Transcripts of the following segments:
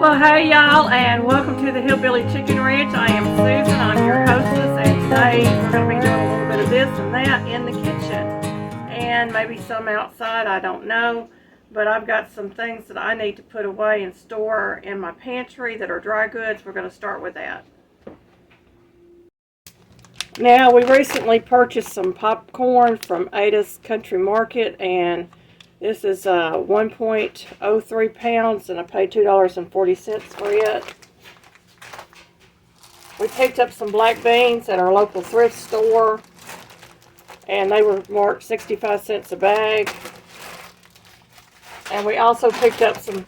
Well, hey y'all, and welcome to the Hillbilly Chicken Ranch. I am Susan, I'm your hostess, and today we're going to be doing a little bit of this and that in the kitchen. And maybe some outside, I don't know. But I've got some things that I need to put away and store in my pantry that are dry goods. We're going to start with that. Now, we recently purchased some popcorn from Ada's Country Market, and this is 1.03 pounds, and I paid $2.40 for it. We picked up some black beans at our local thrift store, and they were marked 65 cents a bag. And we also picked up some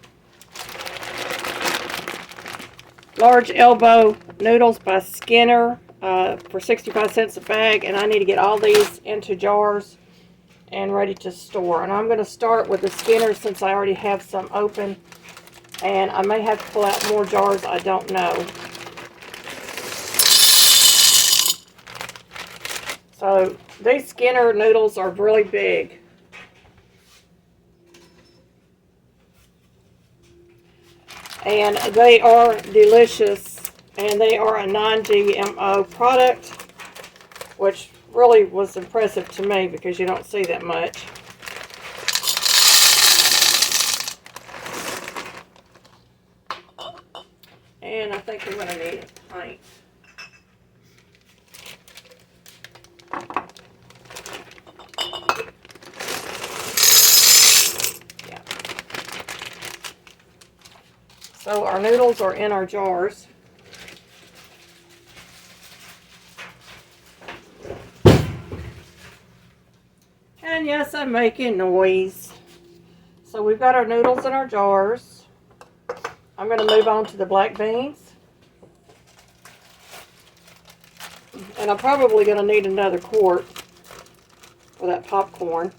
large elbow noodles by Skinner for 65 cents a bag, and I need to get all these into jars and ready to store. And I'm going to start with the Skinner since I already have some open, and I may have to pull out more jars, I don't know. So these Skinner noodles are really big. And they are delicious, and they are a non-GMO product, which really was impressive to me because you don't see that much. And I think we're going to need a pint. Yeah. So our noodles are in our jars. And yes, I'm making noise. So we've got our noodles in our jars. I'm going to move on to the black beans. And I'm probably going to need another quart for that popcorn.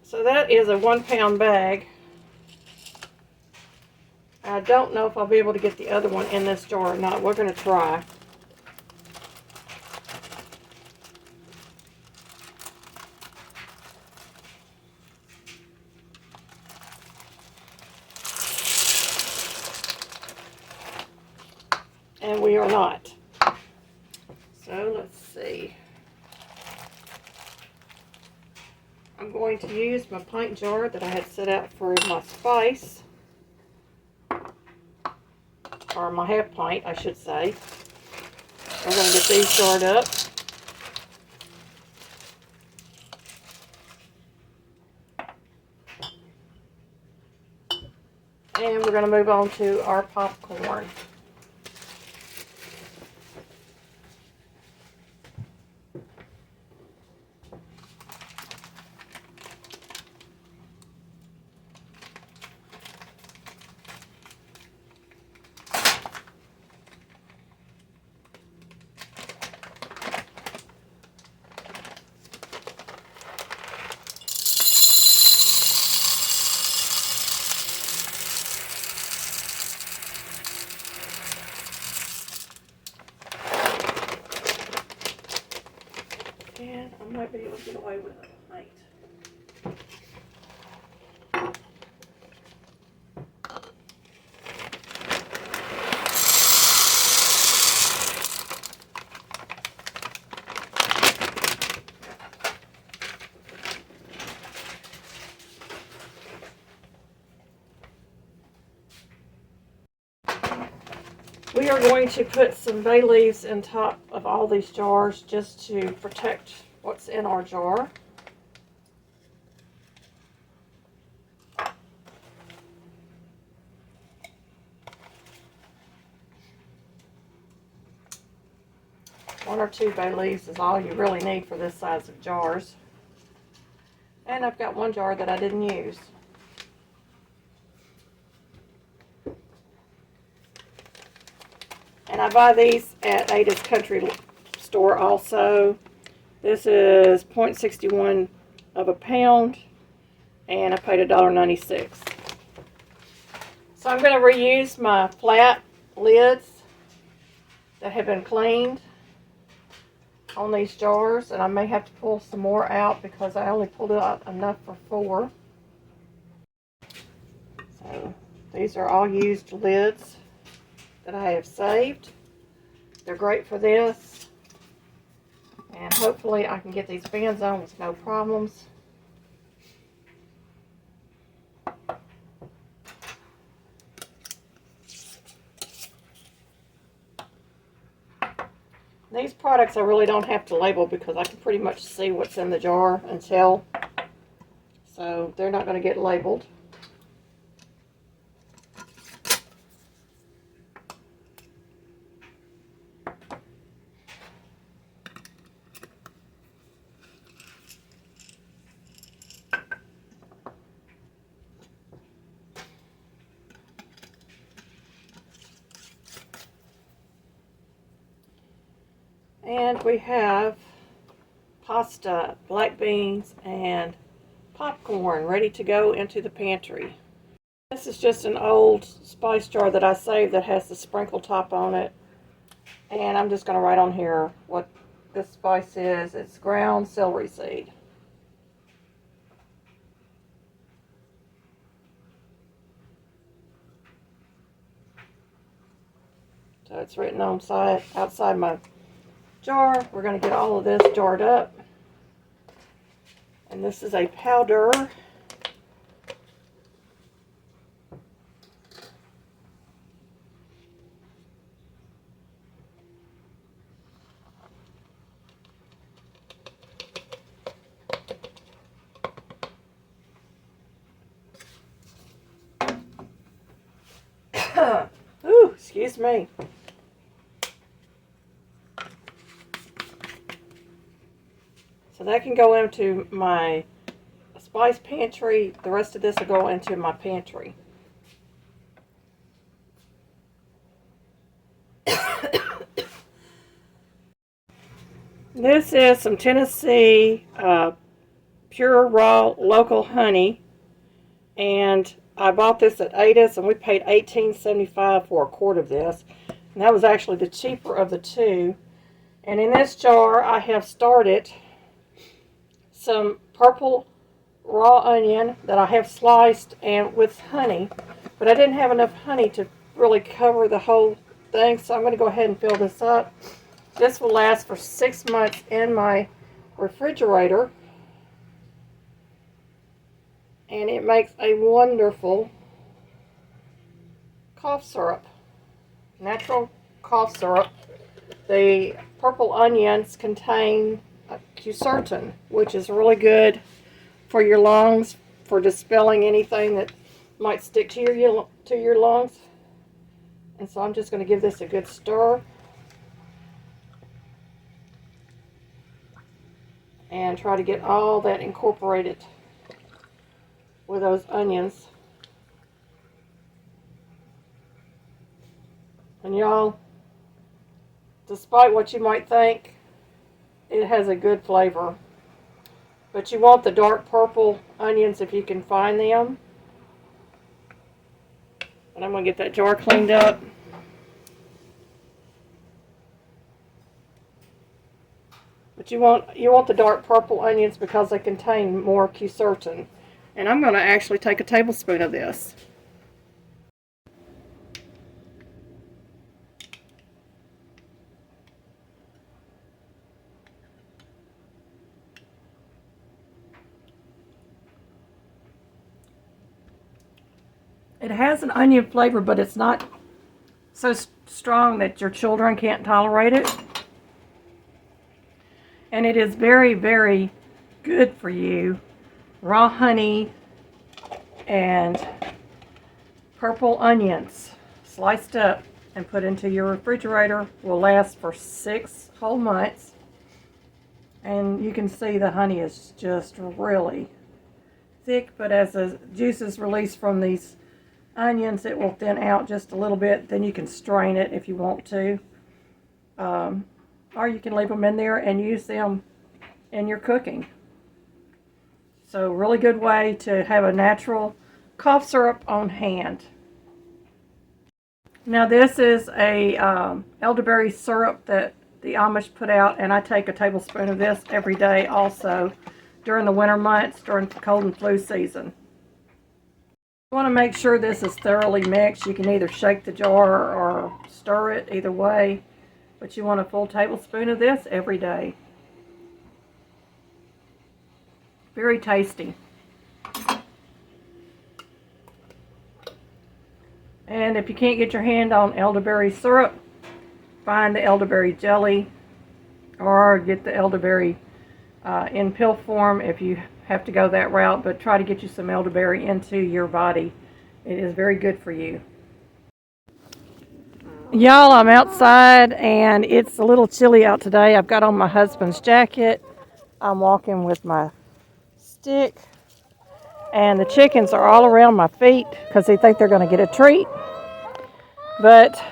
So that is a 1 pound bag. I don't know if I'll be able to get the other one in this jar or not. We're going to try. And we are not. So let's see. I'm going to use my pint jar that I had set out for my spice. Or my half pint, I should say. We're going to get these jarred up. And we're going to move on to our popcorn. And I might be able to get away with a pint. We are going to put some bay leaves in top of all these jars just to protect what's in our jar. One or two bay leaves is all you really need for this size of jars. And I've got one jar that I didn't use. And I buy these at Ada's Country Store also. This is 0.61 of a pound, and I paid $1.96. So I'm going to reuse my flat lids that have been cleaned. on these jars, and I may have to pull some more out because I only pulled out enough for 4. So these are all used lids that I have saved. They're great for this, and hopefully I can get these fans on with no problems. These products I really don't have to label because I can pretty much see what's in the jar and tell. So they're not going to get labeled. And we have pasta, black beans, and popcorn ready to go into the pantry. This is just an old spice jar that I saved that has the sprinkle top on it. And I'm just going to write on here what this spice is. It's ground celery seed. So it's written on outside my jar. We're going to get all of this jarred up. And this is a powder. Ooh, excuse me. So that can go into my spice pantry. The rest of this will go into my pantry. This is some Tennessee pure raw local honey, and I bought this at Ada's, and we paid $18.75 for a quart of this, and that was actually the cheaper of the two. And in this jar I have started some purple raw onion that I have sliced and with honey, but I didn't have enough honey to really cover the whole thing, so I'm going to go ahead and fill this up. This will last for 6 months in my refrigerator, and it makes a wonderful cough syrup, natural cough syrup. The purple onions contain quercetin, which is really good for your lungs, for dispelling anything that might stick to your lungs. And so I'm just going to give this a good stir and try to get all that incorporated with those onions. And y'all, despite what you might think, it has a good flavor. But you want the dark purple onions if you can find them. And I'm going to get that jar cleaned up. But you want the dark purple onions because they contain more quercetin. And I'm going to actually take a tablespoon of this. It has an onion flavor, but it's not so strong that your children can't tolerate it. And it is very, very good for you. Raw honey and purple onions sliced up and put into your refrigerator will last for 6 whole months. And you can see the honey is just really thick, but as the juice is released from these onions, it will thin out just a little bit. Then you can strain it if you want to. Or you can leave them in there and use them in your cooking. So really good way to have a natural cough syrup on hand. Now this is a elderberry syrup that the Amish put out, and I take a tablespoon of this every day also during the winter months, during the cold and flu season. You want to make sure this is thoroughly mixed. You can either shake the jar or stir it, either way, but you want a full tablespoon of this every day. Very tasty. And if you can't get your hand on elderberry syrup, find the elderberry jelly, or get the elderberry in pill form if you have to go that route, but try to get you some elderberry into your body. It is very good for you. Y'all, I'm outside and it's a little chilly out today. I've got on my husband's jacket. I'm walking with my stick, and the chickens are all around my feet because they think they're going to get a treat. But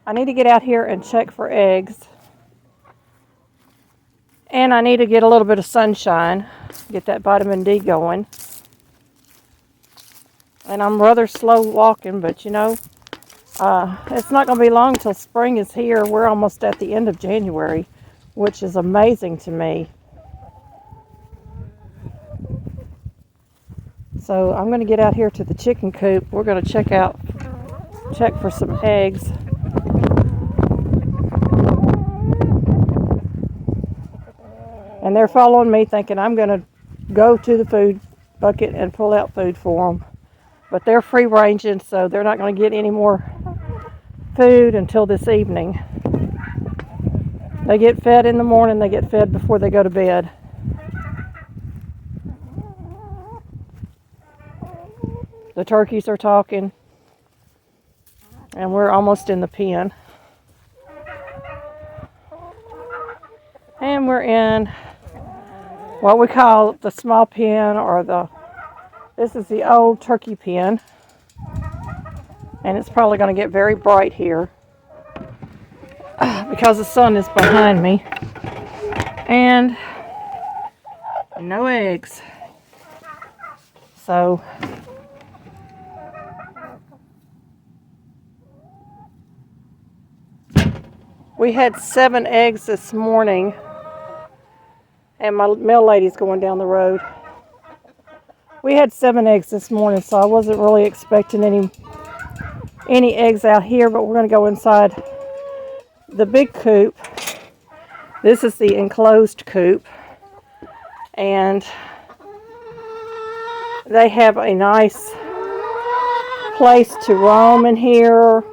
I need to get out here and check for eggs. And I need to get a little bit of sunshine, get that vitamin D going. And I'm rather slow walking, but you know, it's not going to be long till spring is here. We're almost at the end of January, which is amazing to me. So I'm going to get out here to the chicken coop. We're going to check for some eggs. And they're following me thinking I'm going to go to the food bucket and pull out food for them. But they're free ranging, so they're not going to get any more food until this evening. They get fed in the morning, they get fed before they go to bed. The turkeys are talking, and we're almost in the pen. And we're in what we call the small pen, or this is the old turkey pen. And it's probably going to get very bright here because the sun is behind me. And no eggs. So we had 7 eggs this morning, and my mail lady's going down the road. We had 7 eggs this morning, so I wasn't really expecting any eggs out here, but we're going to go inside the big coop. This is the enclosed coop, and they have a nice place to roam in here.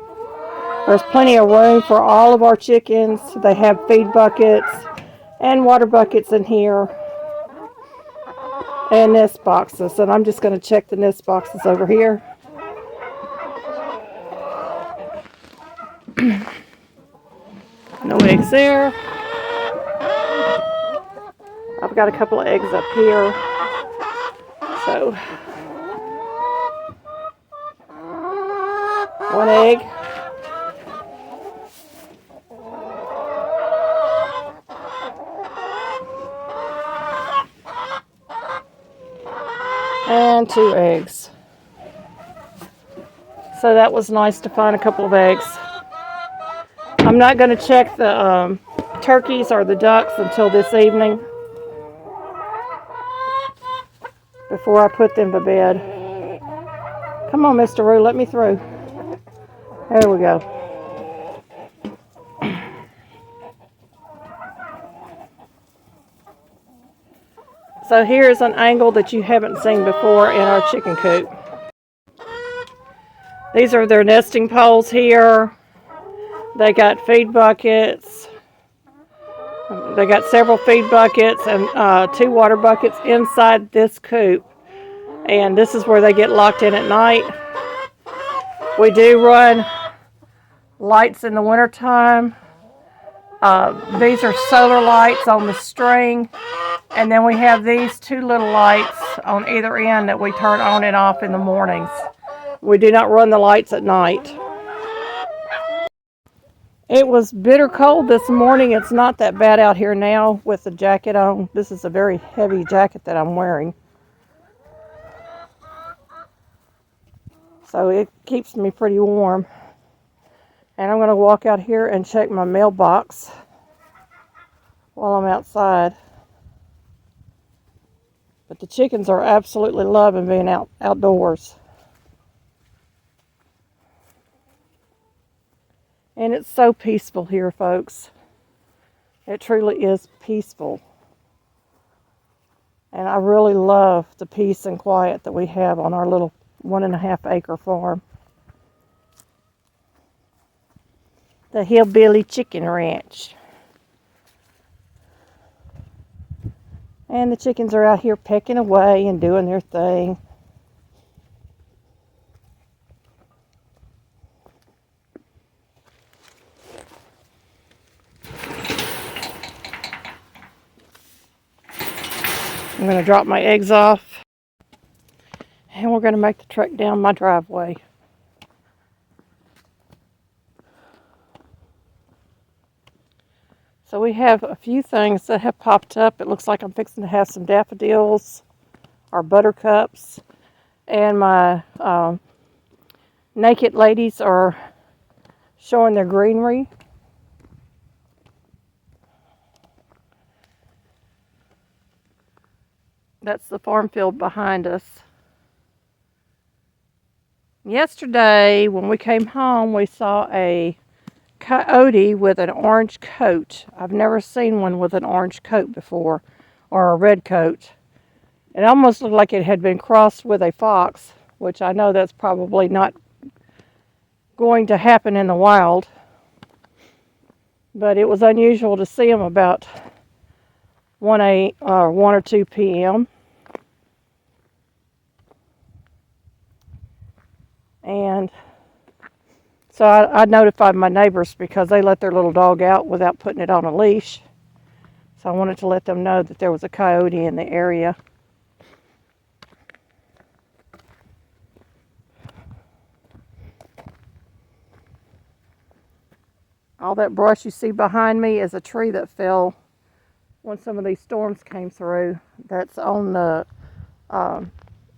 There's plenty of room for all of our chickens. They have feed buckets and water buckets in here, and nest boxes. And I'm just going to check the nest boxes over here. No eggs there. I've got a couple of eggs up here. So, 1 egg. And 2 eggs. So that was nice to find a couple of eggs. I'm not going to check the turkeys or the ducks until this evening before I put them to bed. Come on, Mr. Roo, let me through. There we go. So here's an angle that you haven't seen before in our chicken coop. These are their nesting poles here. They got feed buckets. They got several feed buckets and 2 water buckets inside this coop. And this is where they get locked in at night. We do run lights in the wintertime. These are solar lights on the string. And then we have these 2 little lights on either end that we turn on and off in the mornings. We do not run the lights at night. It was bitter cold this morning. It's not that bad out here now with the jacket on. This is a very heavy jacket that I'm wearing. So it keeps me pretty warm. And I'm going to walk out here and check my mailbox. while I'm outside. But the chickens are absolutely loving being outdoors. And it's so peaceful here, folks. It truly is peaceful. And I really love the peace and quiet that we have on our little 1.5 acre farm. The Hillbilly Chicken Ranch. And the chickens are out here pecking away and doing their thing. I'm going to drop my eggs off. And we're going to make the trek down my driveway. So we have a few things that have popped up. It looks like I'm fixing to have some daffodils or buttercups. And my naked ladies are showing their greenery. That's the farm field behind us. Yesterday, when we came home, we saw a coyote with an orange coat. I've never seen one with an orange coat before, or a red coat. It almost looked like it had been crossed with a fox, which I know that's probably not going to happen in the wild. But it was unusual to see them about 1 or 2 p.m. And so I notified my neighbors because they let their little dog out without putting it on a leash. So I wanted to let them know that there was a coyote in the area. All that brush you see behind me is a tree that fell when some of these storms came through. That's on the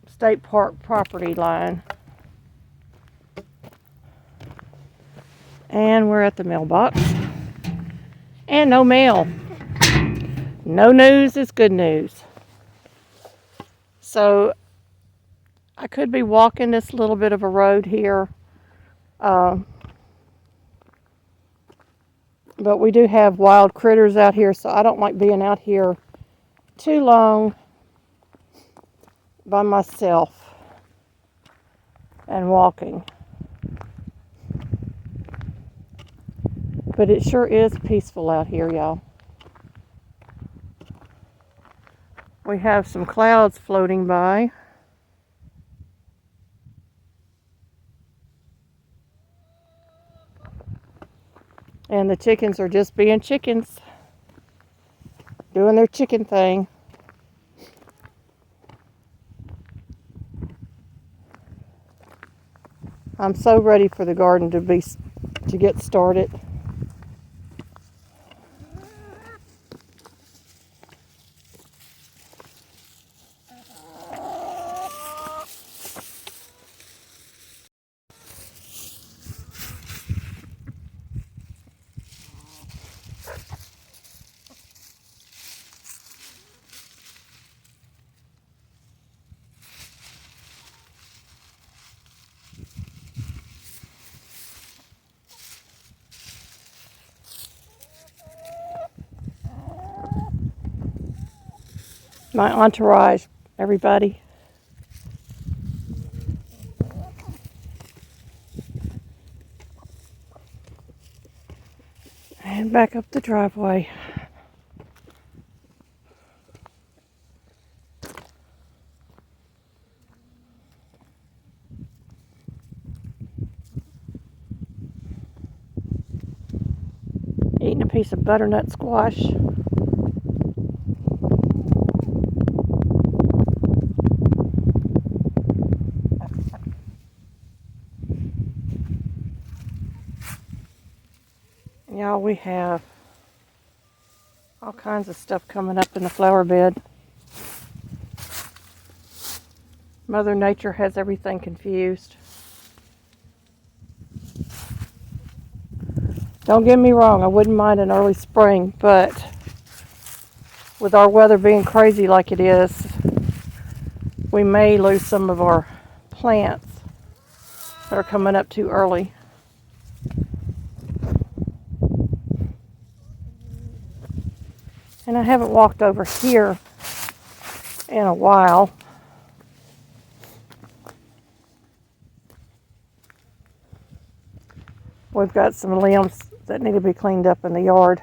state park property line. And we're at the mailbox. And no mail. No news is good news. So I could be walking this little bit of a road here. But we do have wild critters out here, so I don't like being out here too long by myself and walking. But it sure is peaceful out here, y'all. We have some clouds floating by. And the chickens are just being chickens, doing their chicken thing. I'm so ready for the garden to get started. My entourage, everybody. And back up the driveway. Eating a piece of butternut squash. Y'all, we have all kinds of stuff coming up in the flower bed. Mother Nature has everything confused. Don't get me wrong, I wouldn't mind an early spring, but with our weather being crazy like it is, we may lose some of our plants that are coming up too early. And I haven't walked over here in a while. We've got some limbs that need to be cleaned up in the yard.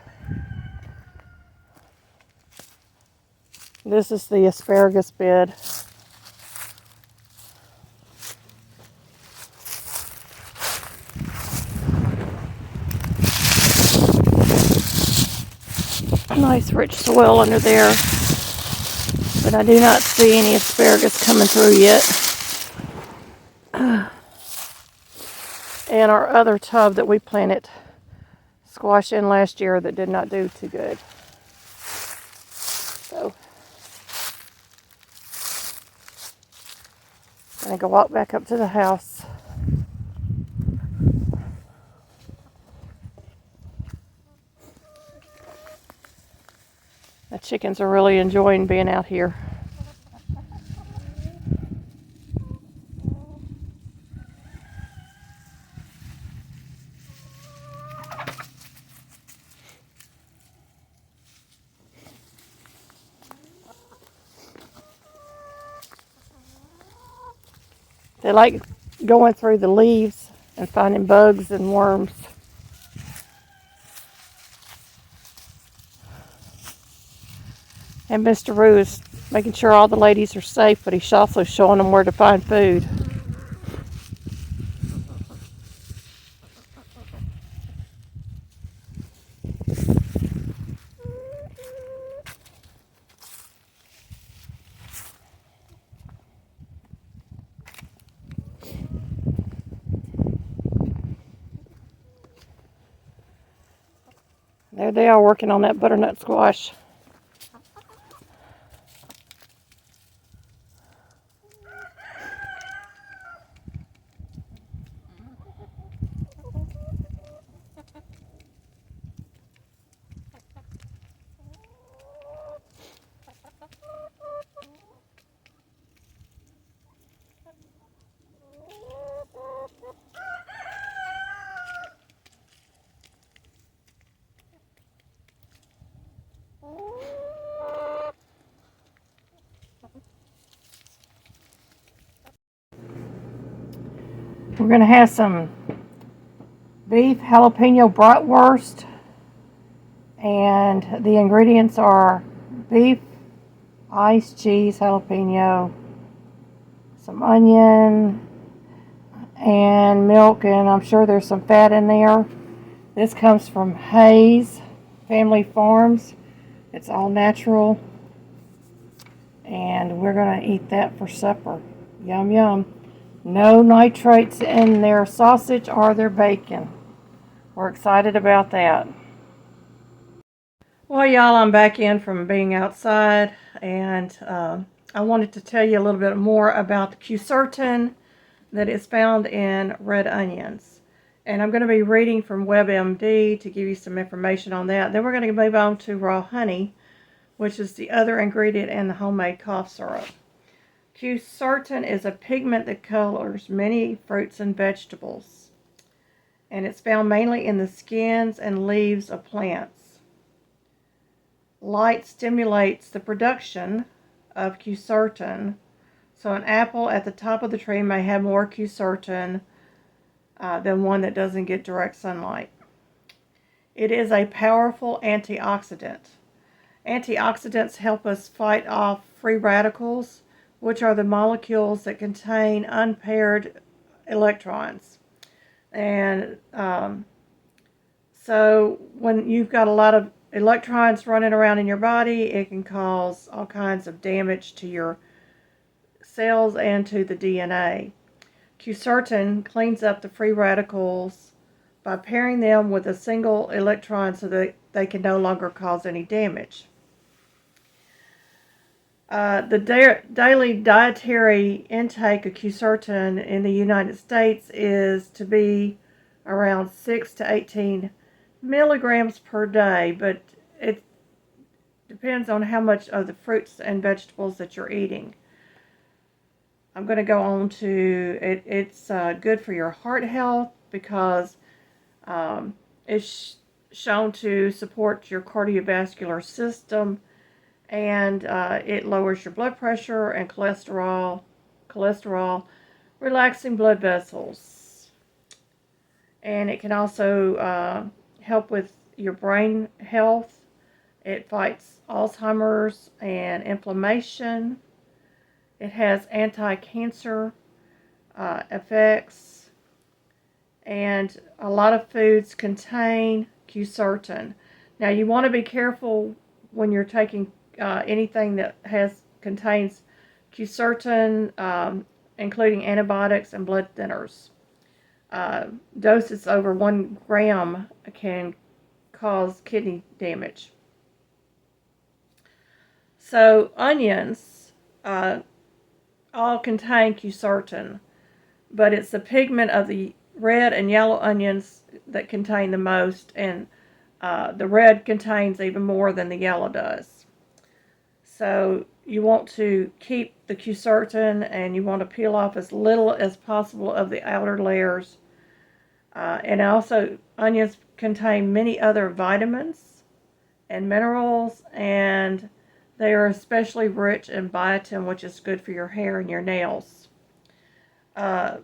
This is the asparagus bed. Nice rich soil under there, but I do not see any asparagus coming through yet. And our other tub that we planted squash in last year that did not do too good. So I'm gonna go walk back up to the house. The chickens are really enjoying being out here. They like going through the leaves and finding bugs and worms. And Mr. Roo is making sure all the ladies are safe, but he's also showing them where to find food. There they are working on that butternut squash. We're going to have some beef jalapeno bratwurst, and the ingredients are beef, ice, cheese, jalapeno, some onion, and milk, and I'm sure there's some fat in there. This comes from Hayes Family Farms. It's all natural, and we're going to eat that for supper. Yum, yum. No nitrates in their sausage or their bacon. We're excited about that. Well, y'all, I'm back in from being outside, and I wanted to tell you a little bit more about the quercetin that is found in red onions. And I'm going to be reading from WebMD to give you some information on that. Then we're going to move on to raw honey, which is the other ingredient in the homemade cough syrup. Quercetin is a pigment that colors many fruits and vegetables, and it's found mainly in the skins and leaves of plants. Light stimulates the production of quercetin, so an apple at the top of the tree may have more quercetin than one that doesn't get direct sunlight. It is a powerful antioxidant. Antioxidants help us fight off free radicals, which are the molecules that contain unpaired electrons. And so when you've got a lot of electrons running around in your body, it can cause all kinds of damage to your cells and to the DNA. Quercetin cleans up the free radicals by pairing them with a single electron so that they can no longer cause any damage. The daily dietary intake of quercetin in the United States is to be around 6 to 18 milligrams per day, but it depends on how much of the fruits and vegetables that you're eating. I'm going to go on to it. It's good for your heart health because it's shown to support your cardiovascular system, and it lowers your blood pressure and cholesterol, relaxing blood vessels, and it can also help with your brain health. It fights Alzheimer's and inflammation. It has anti-cancer effects, and a lot of foods contain quercetin. Now, you want to be careful when you're taking anything that contains quercetin, including antibiotics and blood thinners. Doses over 1 gram can cause kidney damage. So onions all contain quercetin, but it's the pigment of the red and yellow onions that contain the most, and the red contains even more than the yellow does. So you want to keep the quercetin, and you want to peel off as little as possible of the outer layers. And also, onions contain many other vitamins and minerals, and they are especially rich in biotin, which is good for your hair and your nails. There's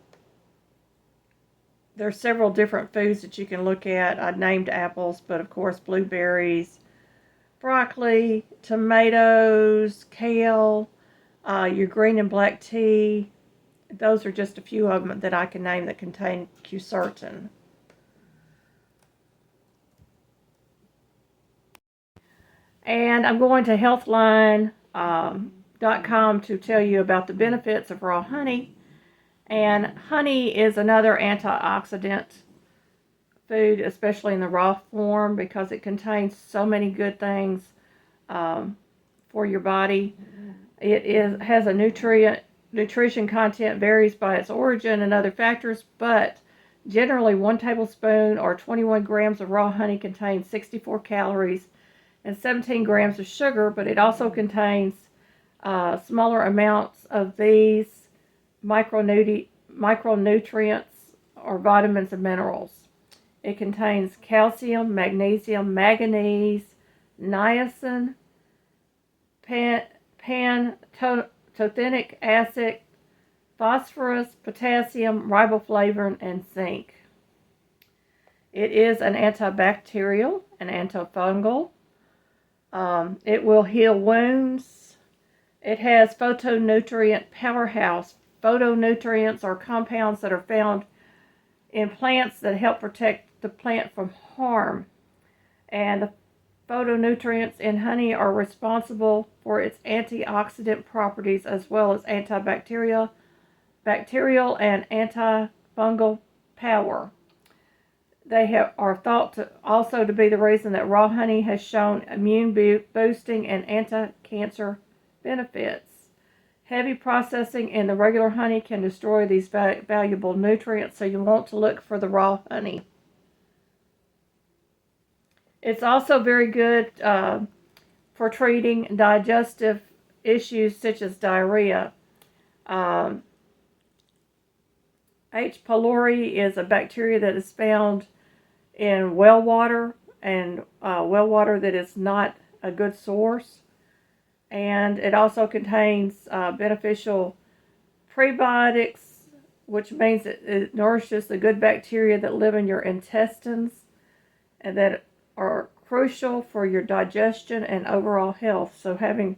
several different foods that you can look at. I named apples, but of course blueberries, broccoli, tomatoes, kale, your green and black tea. Those are just a few of them that I can name that contain quercetin. And I'm going to healthline.com to tell you about the benefits of raw honey. And honey is another antioxidant food, especially in the raw form, because it contains so many good things for your body. It has a nutrition content varies by its origin and other factors, but generally 1 tablespoon or 21 grams of raw honey contains 64 calories and 17 grams of sugar, but it also contains smaller amounts of these micronutrients or vitamins and minerals. It contains calcium, magnesium, manganese, niacin, pantothenic acid, phosphorus, potassium, riboflavin, and zinc. It is an antibacterial and antifungal. It will heal wounds. It has phytonutrient powerhouse. Phytonutrients are compounds that are found in plants that help protect the plant from harm. And the phytonutrients in honey are responsible for its antioxidant properties as well as antibacterial, bacterial, and antifungal power. They are thought to also to be the reason that raw honey has shown immune boosting and anti-cancer benefits. Heavy processing in the regular honey can destroy these valuable nutrients, so you want to look for the raw honey. It's also very good for treating digestive issues such as diarrhea. H. pylori is a bacteria that is found in well water, and well water that is not a good source. And it also contains beneficial prebiotics, which means it nourishes the good bacteria that live in your intestines and that are crucial for your digestion and overall health. So having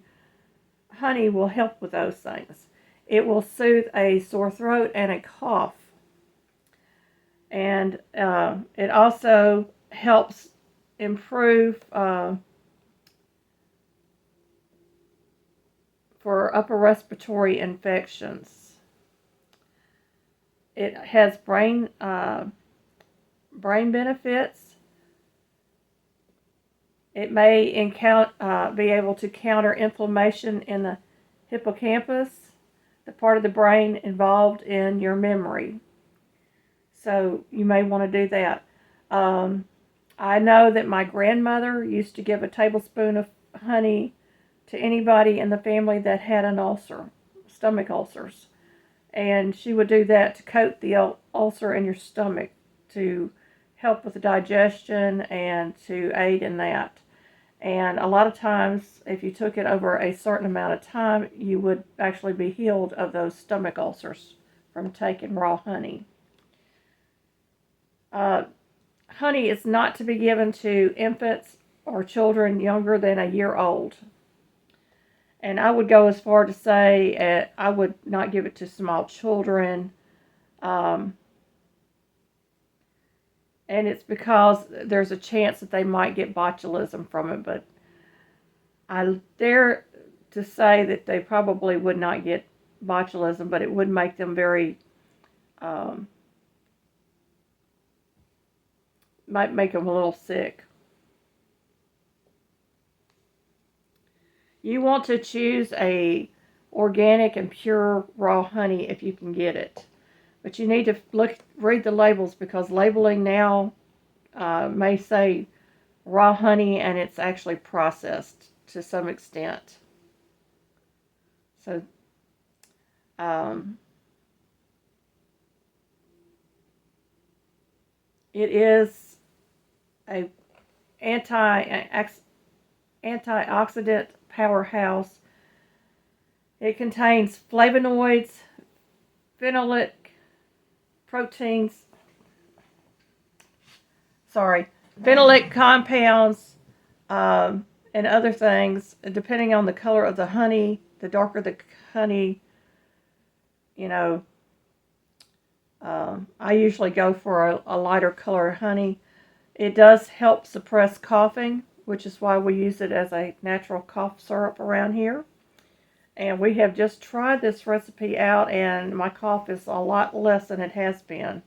honey will help with those things. It will soothe a sore throat and a cough. And it also helps improve for upper respiratory infections. It has brain benefits. It may be able to counter inflammation in the hippocampus, the part of the brain involved in your memory. So you may want to do that. I know that my grandmother used to give a tablespoon of honey to anybody in the family that had an ulcer, stomach ulcers. And she would do that to coat the ulcer in your stomach to help with the digestion and to aid in that. And a lot of times, if you took it over a certain amount of time, you would actually be healed of those stomach ulcers from taking raw honey. Honey is not to be given to infants or children younger than a year old. And I would go as far to say I would not give it to small children. And it's because there's a chance that they might get botulism from it. But I dare to say that they probably would not get botulism, but it would make them might make them a little sick. You want to choose a organic and pure raw honey if you can get it. But you need to read the labels, because labeling now may say raw honey and it's actually processed to some extent. So it is a antioxidant powerhouse. It contains flavonoids, phenolic compounds, and other things. Depending on the color of the honey, the darker the honey, I usually go for a lighter color honey. It does help suppress coughing, which is why we use it as a natural cough syrup around here. And we have just tried this recipe out, and my cough is a lot less than it has been.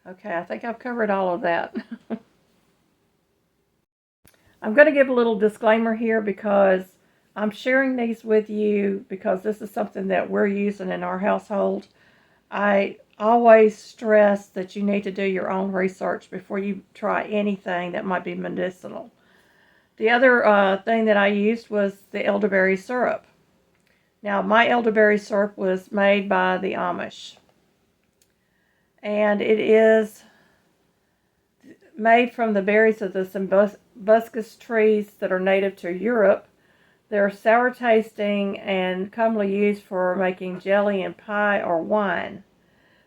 Okay, I think I've covered all of that. I'm going to give a little disclaimer here, because I'm sharing these with you because this is something that we're using in our household. I always stress that you need to do your own research before you try anything that might be medicinal. The other thing that I used was the elderberry syrup. Now, my elderberry syrup was made by the Amish. And it is made from the berries of the Symbuscus trees that are native to Europe. They're sour tasting and commonly used for making jelly and pie or wine.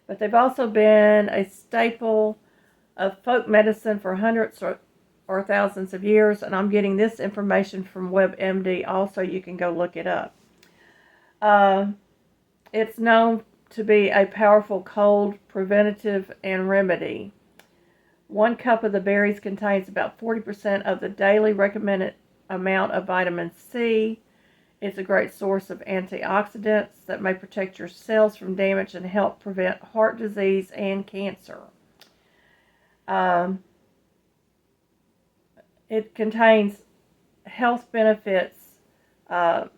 But they've also been a staple of folk medicine for hundreds or thousands of years. And I'm getting this information from WebMD also. You can go look it up. It's known to be a powerful cold preventative and remedy. 1 cup of the berries contains about 40% of the daily recommended amount of vitamin C. It's a great source of antioxidants that may protect your cells from damage and help prevent heart disease and cancer. It contains health benefits. The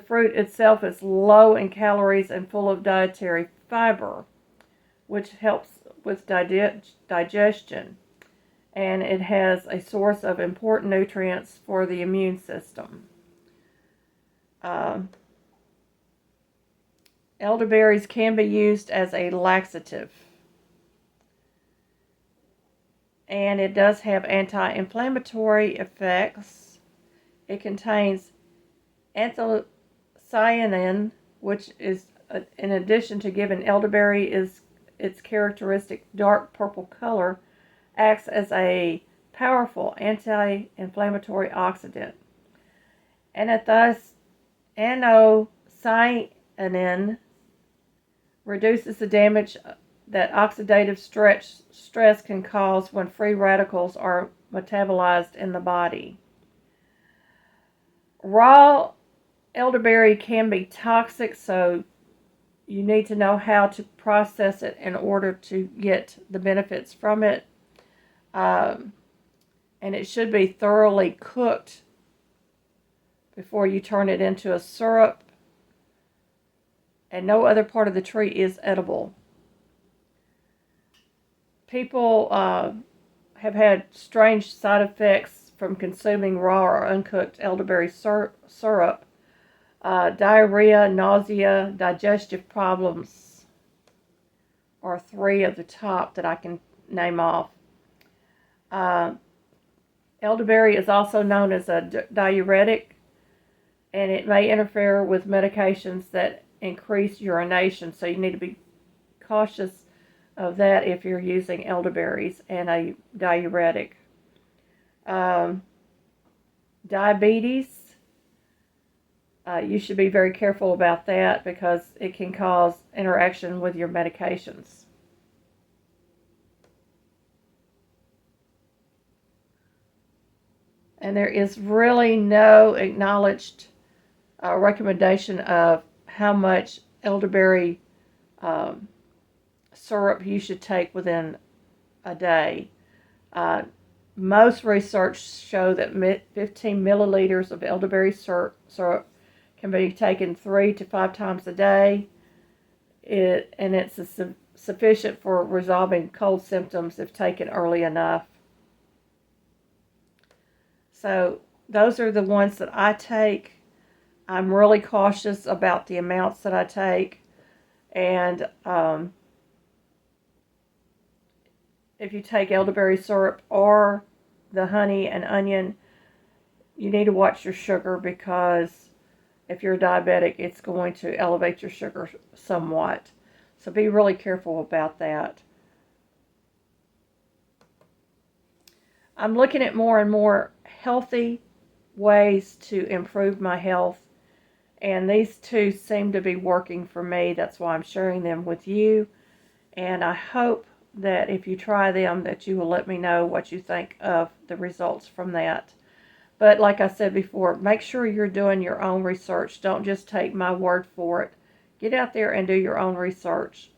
fruit itself is low in calories and full of dietary fiber, which helps with digestion. And it has a source of important nutrients for the immune system. Elderberries can be used as a laxative. And it does have anti-inflammatory effects. It contains anthocyanin, which is, in addition to giving elderberry its characteristic dark purple color, acts as a powerful anti-inflammatory oxidant. Anthocyanin reduces the damage that oxidative stress can cause when free radicals are metabolized in the body. Raw elderberry can be toxic, so you need to know how to process it in order to get the benefits from it. And it should be thoroughly cooked before you turn it into a syrup, and no other part of the tree is edible. People have had strange side effects from consuming raw or uncooked elderberry syrup. Diarrhea, nausea, digestive problems are three of the top that I can name off. Elderberry is also known as a diuretic, and it may interfere with medications that increase urination, so you need to be cautious of that if you're using elderberries and a diuretic. Diabetes, you should be very careful about that because it can cause interaction with your medications. And there is really no acknowledged recommendation of how much elderberry syrup you should take within a day. Most research show that 15 milliliters of elderberry syrup can be taken 3 to 5 times a day, and it's sufficient for resolving cold symptoms if taken early enough. So those are the ones that I take. I'm really cautious about the amounts that I take, and if you take elderberry syrup or the honey and onion, you need to watch your sugar because if you're diabetic, it's going to elevate your sugar somewhat. So be really careful about that. I'm looking at more and more healthy ways to improve my health, and these two seem to be working for me. That's why I'm sharing them with you, and I hope that if you try them that you will let me know what you think of the results from that. But like I said before, make sure you're doing your own research. Don't just take my word for it. Get out there and do your own research.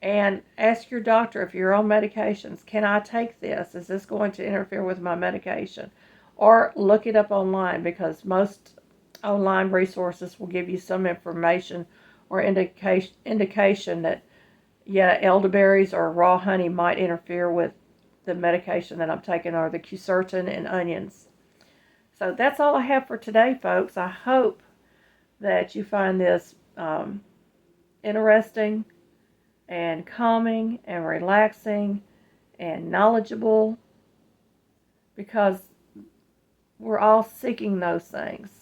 And ask your doctor if you're on medications. Can I take this? Is this going to interfere with my medication? Or look it up online, because most online resources will give you some information or indication that, yeah, elderberries or raw honey might interfere with the medication that I'm taking, or the quercetin and onions. So that's all I have for today, folks. I hope that you find this interesting and calming and relaxing and knowledgeable, because we're all seeking those things.